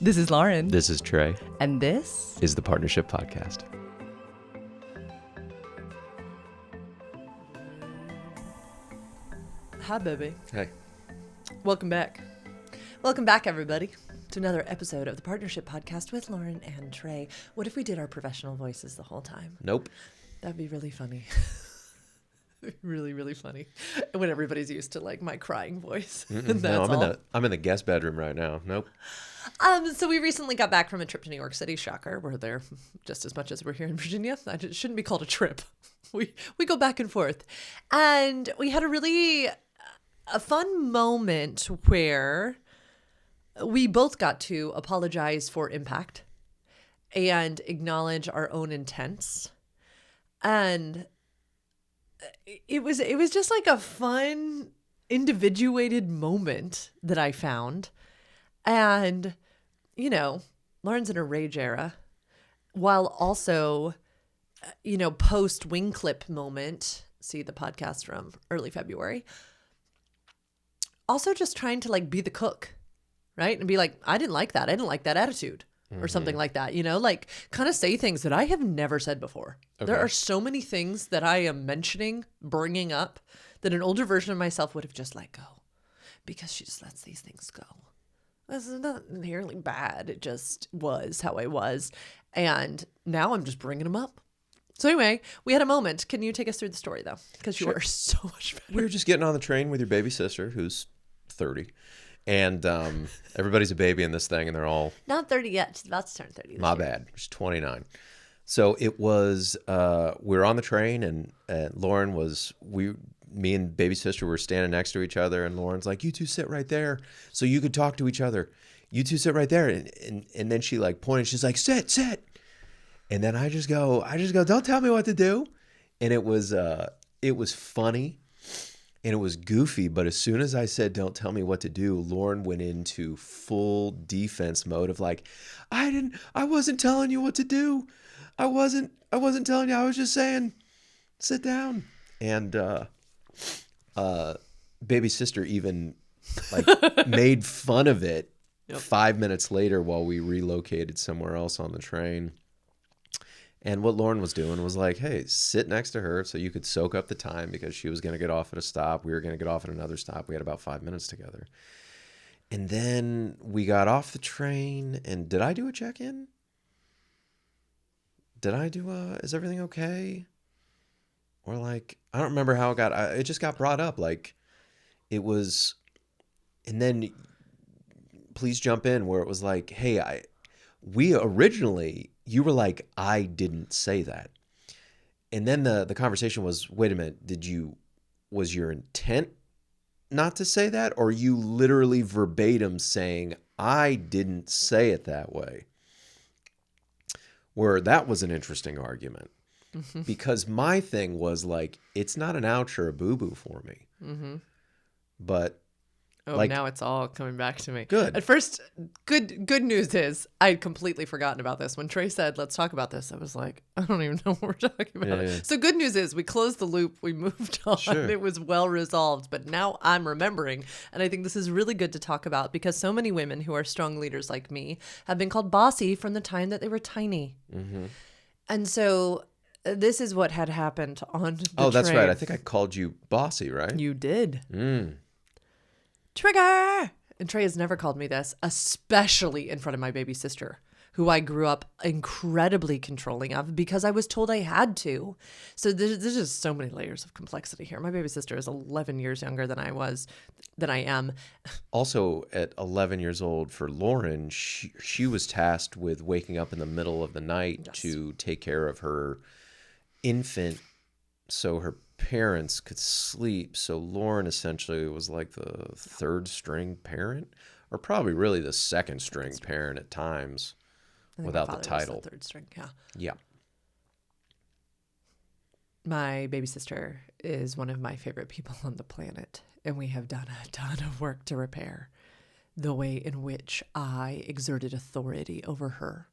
This is Lauren. This is Trey. And this is the Partnership Podcast. Hi, baby. Hey. Welcome back. Welcome back, everybody, to another episode of the Partnership Podcast with Lauren and Trey. What if we did our professional voices the whole time? Nope. That'd be really funny. Really, really funny. When everybody's used to like my crying voice. No, I'm in the guest bedroom right now. Nope. So we recently got back from a trip to New York City. Shocker. We're there just as much as we're here in Virginia. It shouldn't be called a trip. We go back and forth. And we had a fun moment where we both got to apologize for impact and acknowledge our own intents. And it was just like a fun, individuated moment that I found. And, you know, Lauren's in a rage era, while also, post wing clip moment, see the podcast from early February, also just trying to like be the cook, right? And be like, I didn't like that. I didn't like that attitude. Or something like that, like kind of say things that I have never said before. Okay. There are so many things that I am mentioning, bringing up, that an older version of myself would have just let go because she just lets these things go. It's not inherently bad. It just was how I was. And now I'm just bringing them up. So anyway, we had a moment. Can you take us through the story, though? Because you are so much better. We were just getting on the train with your baby sister, who's 30. And everybody's a baby in this thing, and they're all... Not 30 yet. She's about to turn 30 this My year. bad. She's 29. So it was... we were on the train, and Lauren was... Me and baby sister were standing next to each other, and Lauren's like, you two sit right there so you could talk to each other. You two sit right there. And then she like pointed. She's like, sit. And then I just go, don't tell me what to do. And it was funny. And it was goofy, but as soon as I said, don't tell me what to do, Lauren went into full defense mode of like, I wasn't telling you what to do. I wasn't telling you. I was just saying, sit down. And baby sister even like made fun of it 5 minutes later while we relocated somewhere else on the train. And what Lauren was doing was like, hey, sit next to her so you could soak up the time because she was going to get off at a stop. We were going to get off at another stop. We had about 5 minutes together. And then we got off the train. And did I do a check-in? Did I do is everything okay? Or like, I don't remember how it just got brought up. Like it was, and then please jump in where it was like, hey, you were like, I didn't say that. And then the conversation was, wait a minute, was your intent not to say that? Or you literally verbatim saying, I didn't say it that way? Where that was an interesting argument. Mm-hmm. Because my thing was like, it's not an ouch or a boo-boo for me. Mm-hmm. But now it's all coming back to me. Good. At first, good news is I had completely forgotten about this. When Trey said, let's talk about this, I was like, I don't even know what we're talking about. Yeah. So good news is we closed the loop. We moved on. Sure. It was well resolved. But now I'm remembering. And I think this is really good to talk about because so many women who are strong leaders like me have been called bossy from the time that they were tiny. Mm-hmm. And so this is what had happened on the train. That's right. I think I called you bossy, right? You did. Trigger! And Trey has never called me this, especially in front of my baby sister, who I grew up incredibly controlling of because I was told I had to. So there's just so many layers of complexity here. My baby sister is 11 years younger than I am. Also, at 11 years old for Lauren, she was tasked with waking up in the middle of the night to take care of her infant so her parents could sleep. So Lauren essentially was like the third string parent, or probably really the second string parent at times without the title. Was the third string, yeah. Yeah. My baby sister is one of my favorite people on the planet, and we have done a ton of work to repair the way in which I exerted authority over her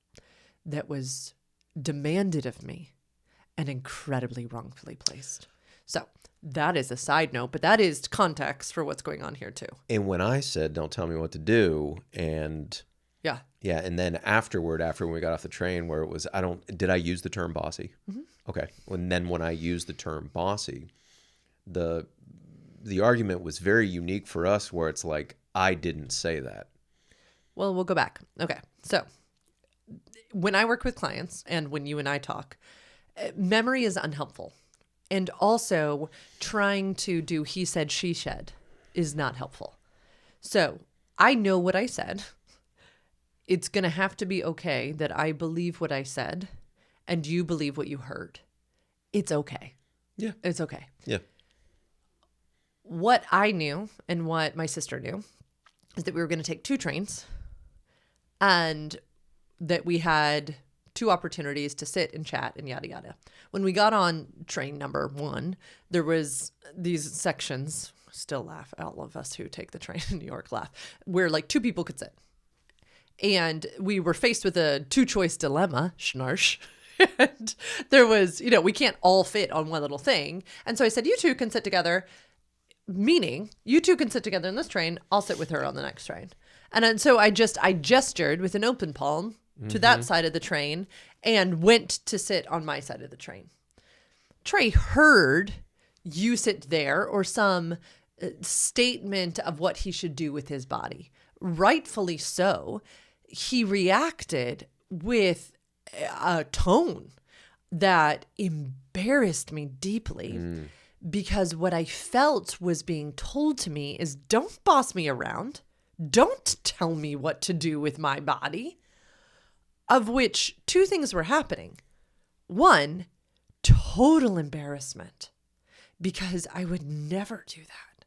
that was demanded of me and incredibly wrongfully placed. So that is a side note, but that is context for what's going on here too. And when I said, don't tell me what to do, and Yeah. Yeah. And then after we got off the train, where it was, did I use the term bossy? Mm-hmm. Okay. And then when I used the term bossy, the argument was very unique for us, where it's like, I didn't say that. Well, we'll go back. Okay. So when I work with clients and when you and I talk, memory is unhelpful. And also trying to do he said, she said is not helpful. So I know what I said. It's going to have to be okay that I believe what I said and you believe what you heard. It's okay. Yeah. It's okay. Yeah. What I knew and what my sister knew is that we were going to take 2 trains and that we had 2 opportunities to sit and chat and yada, yada. When we got on train number 1, there was these sections, still laugh, all of us who take the train in New York laugh, where like 2 people could sit. And we were faced with a 2-choice dilemma, schnarch. And there was, we can't all fit on one little thing. And so I said, you 2 can sit together, meaning you 2 can sit together in this train. I'll sit with her on the next train. And so I gestured with an open palm to that side of the train and went to sit on my side of the train. Trey heard you sit there or some statement of what he should do with his body. Rightfully so. He reacted with a tone that embarrassed me deeply because what I felt was being told to me is don't boss me around. Don't tell me what to do with my body. Of which 2 things were happening. 1, total embarrassment because I would never do that.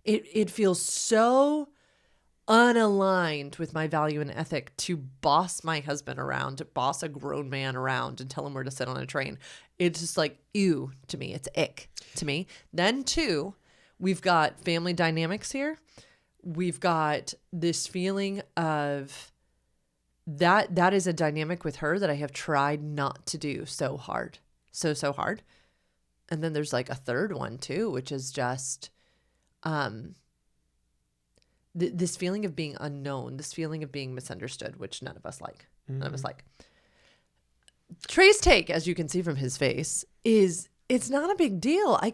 It feels so unaligned with my value and ethic to boss my husband around, to boss a grown man around and tell him where to sit on a train. It's just like, ew to me. It's ick to me. Then 2, we've got family dynamics here. We've got this feeling of that is a dynamic with her that I have tried not to do so hard. So hard. And then there's like a third one too, which is just this feeling of being unknown, this feeling of being misunderstood, which none of us like. None of us like. Trey's take, as you can see from his face, is it's not a big deal. I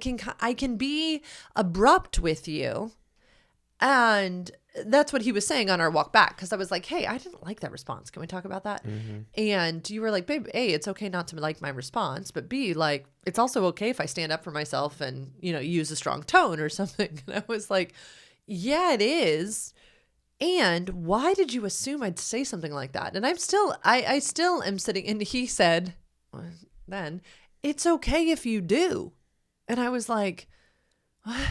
can be abrupt with you. And that's what he was saying on our walk back. Because I was like, hey, I didn't like that response. Can we talk about that? And you were like, babe, A, it's okay not to like my response. But B, like, it's also okay if I stand up for myself and, use a strong tone or something. And I was like, yeah, it is. And why did you assume I'd say something like that? And I still am sitting, and he said then, it's okay if you do. And I was like, what?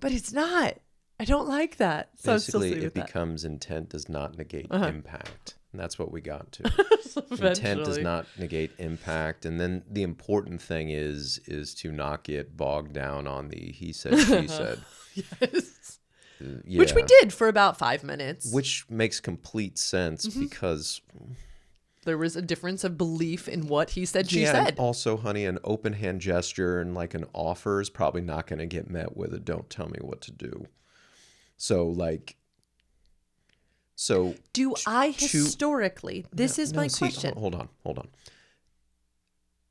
But it's not. I don't like that. So basically, it becomes intent does not negate impact. And that's what we got to. Intent does not negate impact. And then the important thing is to not get bogged down on the he said, she said. Yes. Yeah. Which we did for about 5 minutes. Which makes complete sense because there was a difference of belief in what he said, she said. said. Also, honey, an open hand gesture and like an offer is probably not going to get met with a don't tell me what to do. So do I historically, this is my question. Hold on.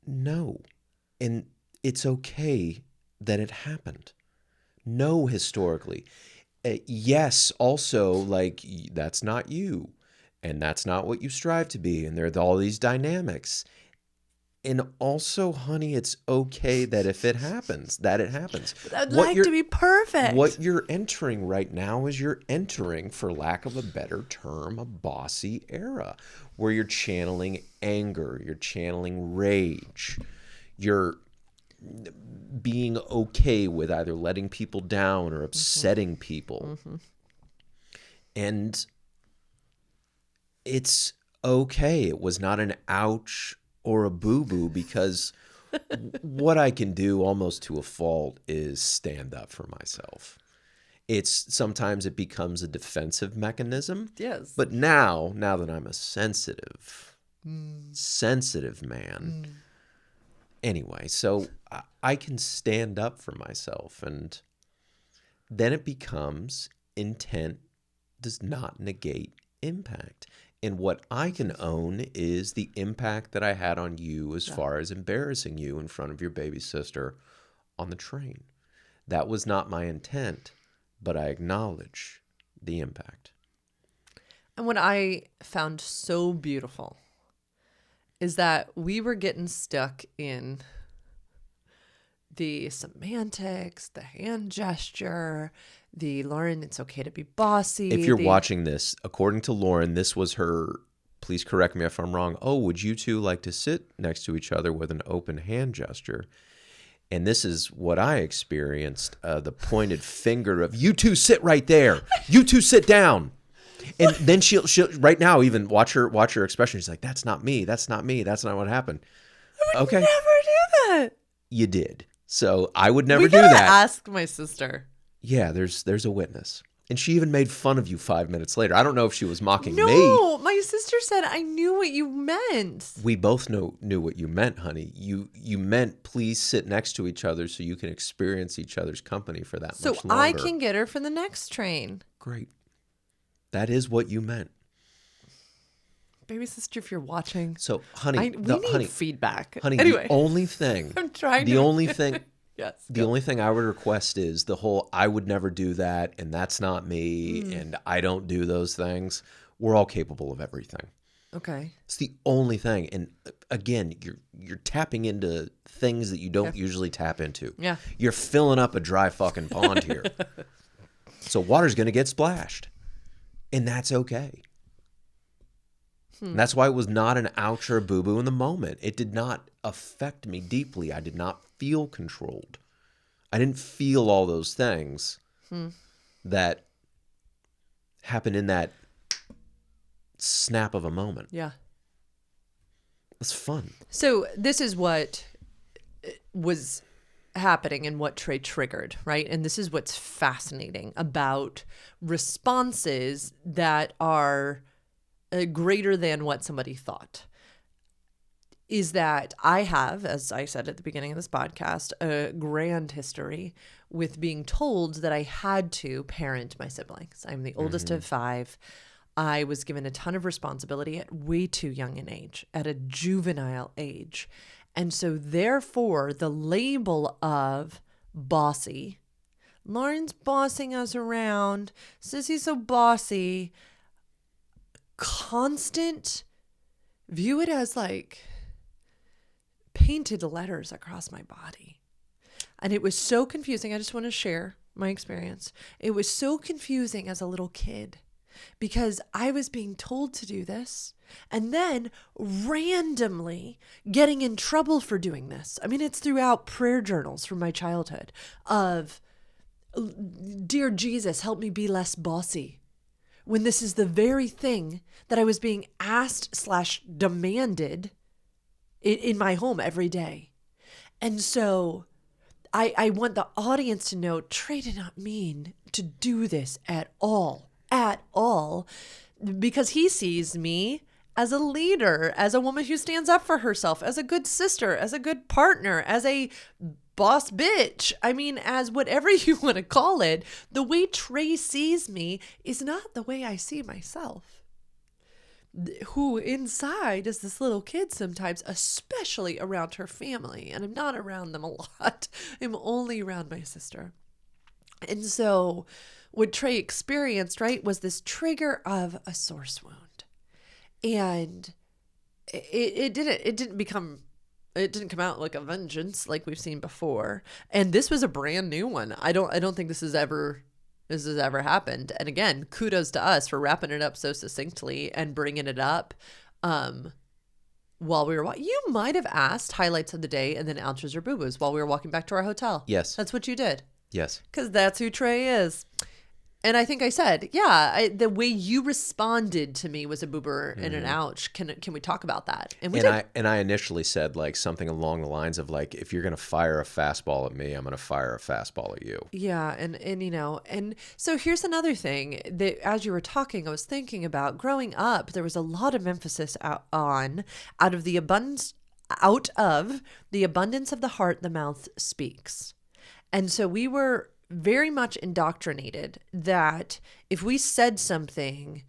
No. And it's okay that it happened. No, historically. Yes, also, like, that's not you. And that's not what you strive to be. And there are all these dynamics. And also, honey, it's okay that if it happens, that it happens. But I'd like to be perfect. What you're entering right now is you're entering, for lack of a better term, a bossy era where you're channeling anger, you're channeling rage, you're being okay with either letting people down or upsetting people. And it's okay. It was not an ouch or a boo-boo, because what I can do almost to a fault is stand up for myself. Sometimes it becomes a defensive mechanism. Yes. But now that I'm a sensitive man, anyway, so I can stand up for myself, and then it becomes intent does not negate impact. And what I can own is the impact that I had on you as far as embarrassing you in front of your baby sister on the train. That was not my intent, but I acknowledge the impact. And what I found so beautiful is that we were getting stuck in the semantics, the hand gesture, the Lauren, it's okay to be bossy. If you're watching this, according to Lauren, this was her, please correct me if I'm wrong, oh, would you two like to sit next to each other with an open hand gesture? And this is what I experienced, the pointed finger of, you two sit right there. You two sit down. And then she'll right now even watch her expression. She's like, that's not me. That's not me. That's not what happened. I would Okay. never do that. You did. So I would never We do gotta that. ask my sister. Yeah, there's a witness. And she even made fun of you 5 minutes later. I don't know if she was mocking me. No, my sister said I knew what you meant. We both knew what you meant, honey. You meant please sit next to each other so you can experience each other's company for that So much longer. I can get her for the next train. Great. That is what you meant. Baby sister, if you're watching. So, honey, we need feedback. Honey, Anyway, the only thing, I'm trying the to. only thing, Yes. the only thing I would request is the whole I would never do that, and that's not me, and I don't do those things. We're all capable of everything. Okay. It's the only thing. And again, you're tapping into things that you don't usually tap into. Yeah. You're filling up a dry fucking pond here. So water's going to get splashed. And that's okay. And that's why it was not an ouch or a boo-boo in the moment. It did not affect me deeply. I did not feel controlled. I didn't feel all those things that happen in that snap of a moment. Yeah. It's fun. So this is what was happening and what Trey triggered, right? And this is what's fascinating about responses that are greater than what somebody thought. Is that I have, as I said at the beginning of this podcast, a grand history with being told that I had to parent my siblings. I'm the oldest of 5. I was given a ton of responsibility at way too young an age, at a juvenile age. And so therefore, the label of bossy, Lauren's bossing us around, Sissy's so bossy, constant, view it as like painted letters across my body. And it was so confusing. I just want to share my experience. It was so confusing as a little kid because I was being told to do this and then randomly getting in trouble for doing this. I mean, it's throughout prayer journals from my childhood of, dear Jesus, help me be less bossy. When this is the very thing that I was being asked / demanded in my home every day. And so I want the audience to know Trey did not mean to do this at all, because he sees me as a leader, as a woman who stands up for herself, as a good sister, as a good partner, as a boss bitch. I mean, as whatever you want to call it, the way Trey sees me is not the way I see myself. Who inside is this little kid sometimes, especially around her family. And I'm not around them a lot. I'm only around my sister. And so what Trey experienced, right, was this trigger of a source wound. And it didn't come out like a vengeance like we've seen before. And this was a brand new one. I don't think this has ever happened. And again, kudos to us for wrapping it up so succinctly and bringing it up while we were you might have asked highlights of the day and then outros or boo-boos while we were walking back to our hotel. Yes. That's what you did. Yes. Because that's who Trey is. And I think I said, the way you responded to me was a boober and an ouch. Can we talk about that? And we did. I initially said like something along the lines of like, if you're going to fire a fastball at me, I'm going to fire a fastball at you. Yeah. And so here's another thing that as you were talking, I was thinking about growing up, there was a lot of emphasis out of the abundance of the heart, the mouth speaks. And so we were very much indoctrinated that if we said something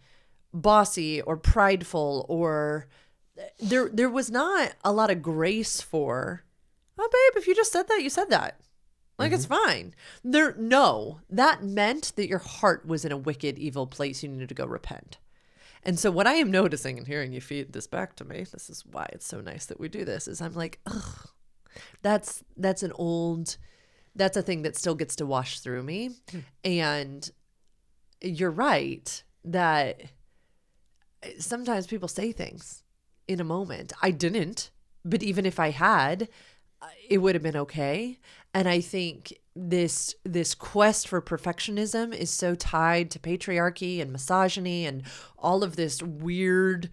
bossy or prideful, or there was not a lot of grace for, oh babe, if you just said that, you said that. Like, it's fine. No, that meant that your heart was in a wicked, evil place. You needed to go repent. And so what I am noticing and hearing you feed this back to me, this is why it's so nice that we do this, is I'm like, ugh, that's a thing that still gets to wash through me. And you're right that sometimes people say things in a moment. I didn't, but even if I had, it would have been okay. And I think this quest for perfectionism is so tied to patriarchy and misogyny and all of this weird,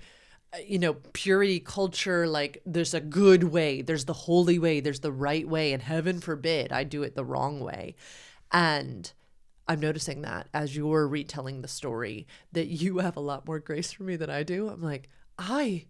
purity culture. Like, there's a good way, there's the holy way, there's the right way, and heaven forbid I do it the wrong way. And I'm noticing that as you're retelling the story, that you have a lot more grace for me than I do. I'm like, I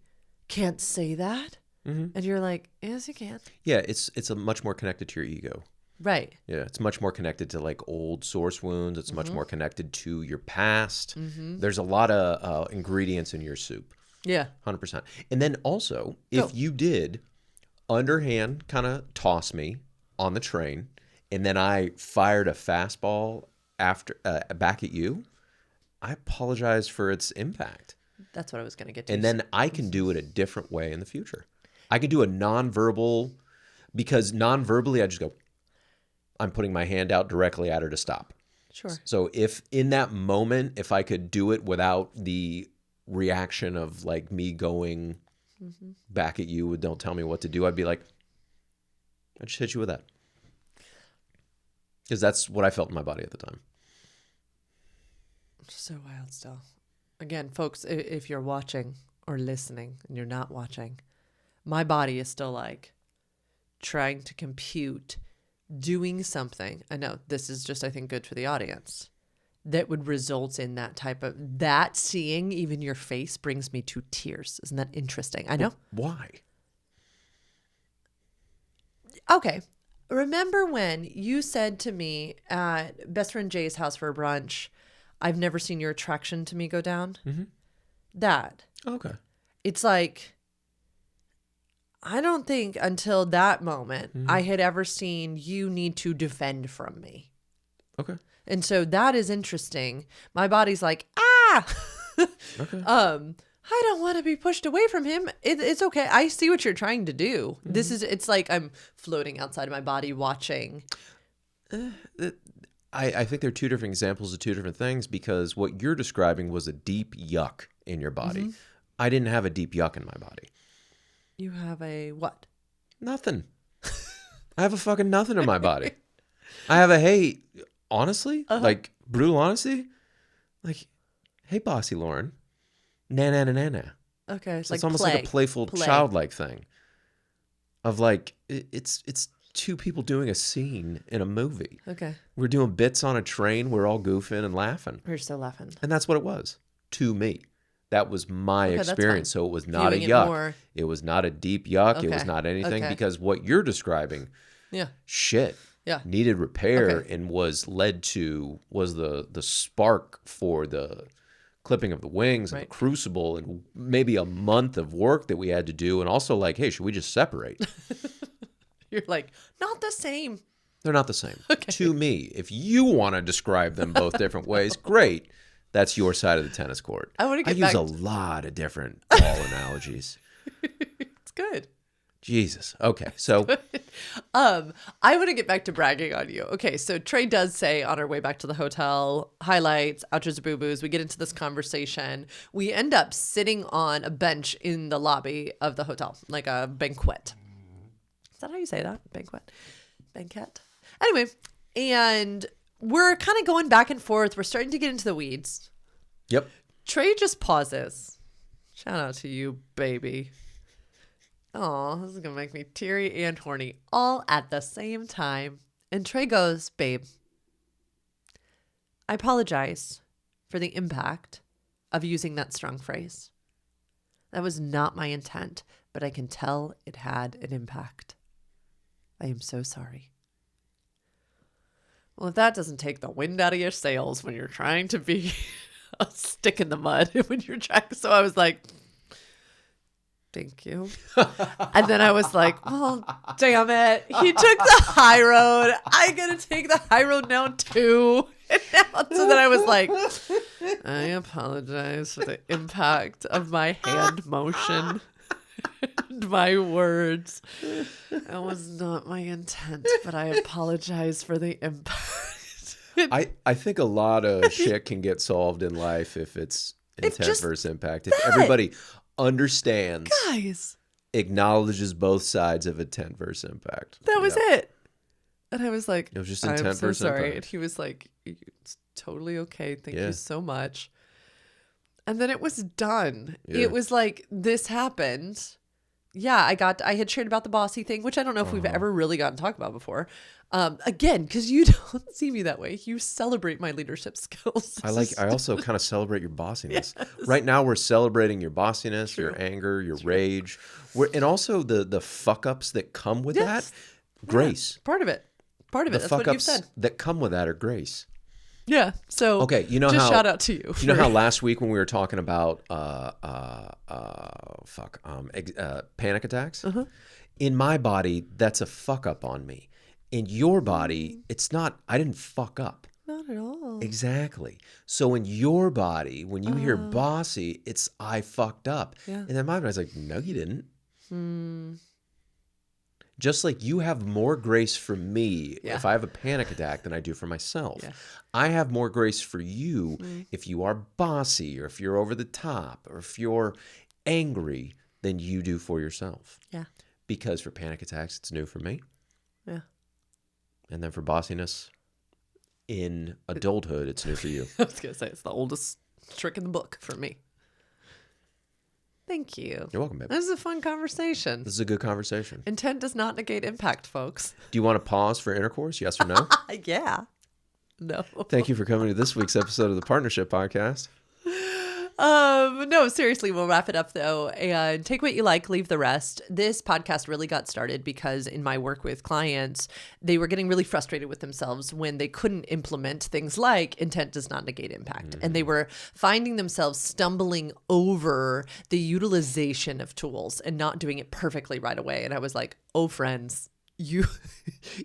can't say that. And you're like, yes, you can. Yeah, it's a much more connected to your ego. Right. Yeah, it's much more connected to like old source wounds. It's much more connected to your past. There's a lot of ingredients in your soup. Yeah. 100%. And then also, if you did underhand kind of toss me on the train, and then I fired a fastball after back at you, I apologize for its impact. That's what I was going to get to. And then I can do it a different way in the future. I can do a nonverbal, because nonverbally I just go, I'm putting my hand out directly at her to stop. Sure. So if in that moment, if I could do it without the reaction of like me going back at you with don't tell me what to do, I'd be like, I just hit you with that. Because that's what I felt in my body at the time. So wild still. Again, folks, if you're watching or listening and you're not watching, my body is still like trying to compute doing something. I know this is just, I think, good for the audience, that would result in that type of, that seeing even your face brings me to tears. Isn't that interesting? I know. Why? Okay. Remember when you said to me at best friend Jay's house for a brunch, I've never seen your attraction to me go down? That. Okay. It's like, I don't think until that moment I had ever seen you need to defend from me. Okay. And so that is interesting. My body's like, ah, Okay. I don't want to be pushed away from him. It's okay. I see what you're trying to do. It's like I'm floating outside of my body watching. I think they're two different examples of two different things, because what you're describing was a deep yuck in your body. I didn't have a deep yuck in my body. You have a what? Nothing. I have a fucking nothing in my body. I have a, hey, honestly, like brutal honesty, like, hey, Bossy Lauren, na na na na na. Okay, So it's almost like a playful, childlike thing of like, it's two people doing a scene in a movie. Okay. We're doing bits on a train. We're all goofing and laughing. We're still laughing. And that's what it was to me. That was my experience. So it was not Viewing a it yuck. more. It was not a deep yuck. It was not anything, because what you're describing, shit, needed repair and was the spark for the clipping of the wings and the crucible, and maybe a month of work that we had to do. And also like, hey, should we just separate? You're like, not the same. They're not the same. To me. If you want to describe them both different ways, great. That's your side of the tennis court. I use a lot of different ball analogies. It's good. Jesus. Okay. So I want to get back to bragging on you. Okay, so Trey does say on our way back to the hotel, highlights, outros, boo-boos. We get into this conversation. We end up sitting on a bench in the lobby of the hotel, like a banquet. Is that how you say that? Banquet? Banquet? Anyway, and we're kind of going back and forth. We're starting to get into the weeds. Yep. Trey just pauses. Shout out to you, baby. Oh, this is going to make me teary and horny all at the same time. And Trey goes, babe, I apologize for the impact of using that strong phrase. That was not my intent, but I can tell it had an impact. I am so sorry. Well, if that doesn't take the wind out of your sails when you're trying to be a stick in the mud when you're trying. So I was like, thank you. And then I was like, well, damn it. He took the high road. I got to take the high road now too. And now, so then I was like, I apologize for the impact of my hand motion and my words. That was not my intent, but I apologize for the impact. I think a lot of shit can get solved in life if it's intent just versus impact. If everybody understands, Guys, acknowledges both sides of intent versus impact. that was it. And I was like, It was just I'm intent so versus sorry. impact. And he was like, it's totally okay. Thank Yeah. you so much. And then it was done. Yeah. It was like, this happened. Yeah, I had shared about the Bossy thing, which I don't know if we've ever really gotten to talk about before. Again, because you don't see me that way. You celebrate my leadership skills. I also kind of celebrate your bossiness. Yes. Right now we're celebrating your bossiness, your anger, your rage, and also the fuck ups that come with Yes. that. Grace. Part of it. Part of The it. That's fuck what you've ups said. that come with that are grace. Yeah. So Okay, you know just how shout out to you. You know how last week when we were talking about panic attacks? In my body, that's a fuck up on me. In your body, it's not. I didn't fuck up. Not at all. Exactly. So in your body, when you hear bossy, it's I fucked up. Yeah. And then my body's like, no, you didn't. Just like you have more grace for me if I have a panic attack than I do for myself. Yeah. I have more grace for you if you are bossy or if you're over the top or if you're angry than you do for yourself. Yeah. Because for panic attacks, it's new for me. Yeah. And then for bossiness, in adulthood, it's new for you. I was going to say, it's the oldest trick in the book for me. Thank you. You're welcome, babe. This is a fun conversation. This is a good conversation. Intent does not negate impact, folks. Do you want to pause for intercourse? Yes or no? Yeah. No. Thank you for coming to this week's episode of the Partnership Podcast. No, seriously, we'll wrap it up though. And take what you like, leave the rest. This podcast really got started because in my work with clients, they were getting really frustrated with themselves when they couldn't implement things like intent does not negate impact. And they were finding themselves stumbling over the utilization of tools and not doing it perfectly right away. And I was like, oh, friends, you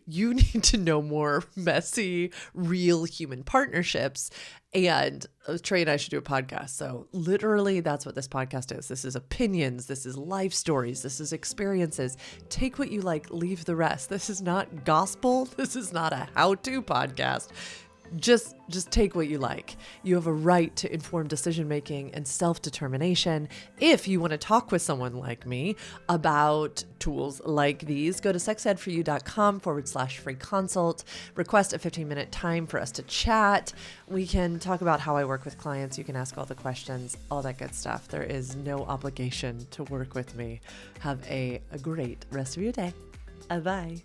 need to know more messy, real human partnerships. And Trey and I should do a podcast. So literally that's what this podcast is. This is opinions. This is life stories. This is experiences. Take what you like, leave the rest. This is not gospel. This is not a how-to podcast. Just take what you like. You have a right to informed decision-making and self-determination. If you want to talk with someone like me about tools like these, go to sexedforyou.com/free consult. Request a 15-minute time for us to chat. We can talk about how I work with clients. You can ask all the questions, all that good stuff. There is no obligation to work with me. Have a great rest of your day. Bye.